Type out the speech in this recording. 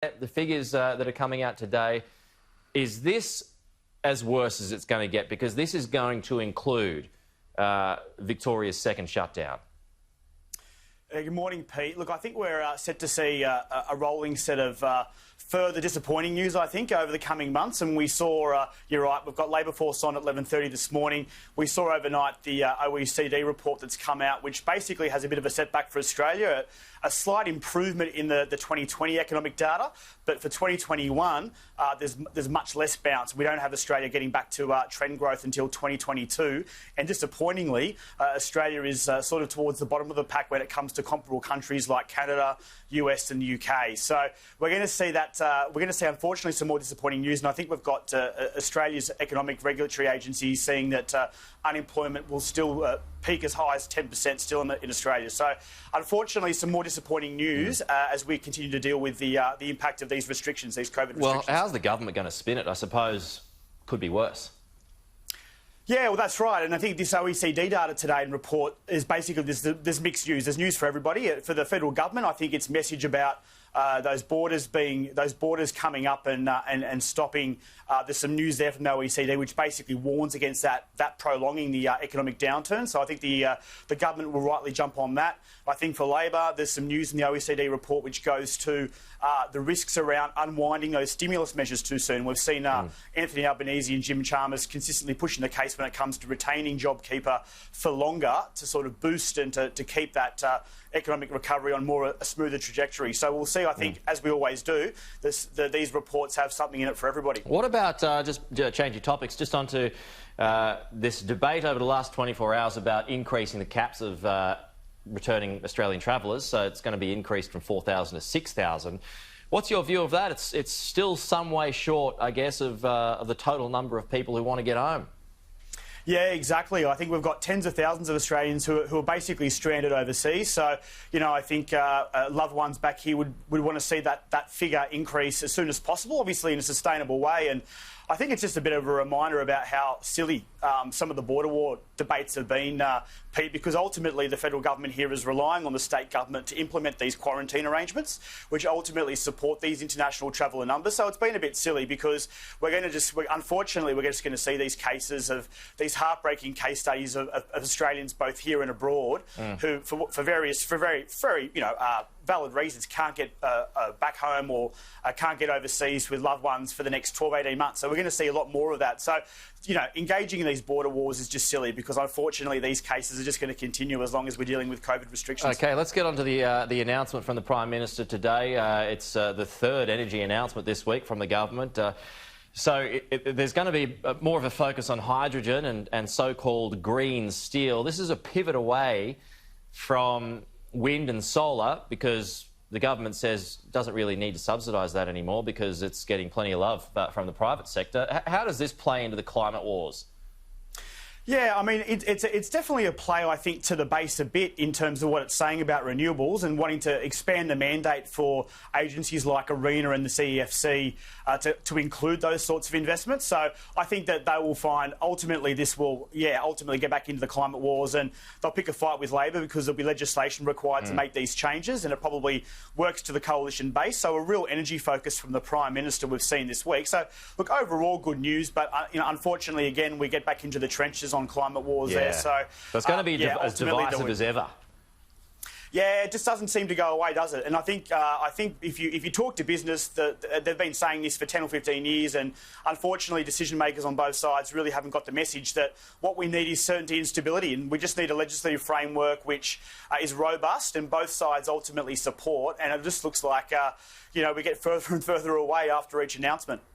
The figures that are coming out today, is this as worse as it's going to get? Because this is going to include Victoria's second shutdown. Good morning, Pete. Look, I think we're set to see a rolling set of further disappointing news, I think, over the coming months. And we saw, you're right, we've got labour force on at 11:30 this morning. We saw overnight the OECD report that's come out, which basically has a bit of a setback for Australia, a slight improvement in the 2020 economic data. But for 2021, there's much less bounce. We don't have Australia getting back to trend growth until 2022. And disappointingly, Australia is sort of towards the bottom of the pack when it comes to comparable countries like Canada, US and UK. So we're going to see that. We're going to see, unfortunately, some more disappointing news. And I think we've got Australia's economic regulatory agencies seeing that unemployment will still peak as high as 10% still in Australia. So unfortunately, some more disappointing news as we continue to deal with the impact of these restrictions, these COVID restrictions. Well, how's the government going to spin it? I suppose could be worse. Yeah, well, that's right. And I think this OECD data today and report is basically there's mixed news. There's news for everybody. For the federal government, I think its message about those borders coming up and stopping. There's some news there from the OECD which basically warns against that prolonging the economic downturn. So I think the government will rightly jump on that. I think for Labor, there's some news in the OECD report which goes to the risks around unwinding those stimulus measures too soon. We've seen Anthony Albanese and Jim Chalmers consistently pushing the case when it comes to retaining JobKeeper for longer to sort of boost and to keep that economic recovery on a smoother trajectory. So we'll see, I think, as we always do, these reports have something in it for everybody. What about, just changing topics, just onto this debate over the last 24 hours about increasing the caps of returning Australian travellers. So it's going to be increased from 4,000 to 6,000. What's your view of that? It's still some way short, I guess, of the total number of people who want to get home. Yeah, exactly. I think we've got tens of thousands of Australians who are basically stranded overseas. So, you know, I think loved ones back here would want to see that figure increase as soon as possible, obviously in a sustainable way. And I think it's just a bit of a reminder about how silly some of the border war debates have been, Pete, because ultimately the federal government here is relying on the state government to implement these quarantine arrangements, which ultimately support these international traveller numbers. So it's been a bit silly because unfortunately, we're just going to see these cases of these heartbreaking case studies of Australians both here and abroad who, for very valid reasons, can't get back home or can't get overseas with loved ones for the next 12, 18 months. So we're going to see a lot more of that. So, you know, engaging in these border wars is just silly because, unfortunately, these cases are just going to continue as long as we're dealing with COVID restrictions. OK, let's get on to the announcement from the Prime Minister today. It's the third energy announcement this week from the government. So there's going to be more of a focus on hydrogen and so-called green steel. This is a pivot away from wind and solar because the government says it doesn't really need to subsidise that anymore because it's getting plenty of love from the private sector. How does this play into the climate wars? Yeah, I mean, it's definitely a play, I think, to the base a bit in terms of what it's saying about renewables and wanting to expand the mandate for agencies like ARENA and the CEFC to include those sorts of investments. So I think that they will find ultimately this will, ultimately get back into the climate wars, and they'll pick a fight with Labor because there'll be legislation required to make these changes, and it probably works to the coalition base. So a real energy focus from the Prime Minister we've seen this week. So, look, overall good news, but unfortunately, again, we get back into the trenches on climate wars there. So it's going to be as divisive as ever. Yeah, it just doesn't seem to go away, does it? And I think if you talk to business, they've been saying this for 10 or 15 years, and unfortunately decision makers on both sides really haven't got the message that what we need is certainty and stability, and we just need a legislative framework which is robust and both sides ultimately support. And it just looks like we get further and further away after each announcement.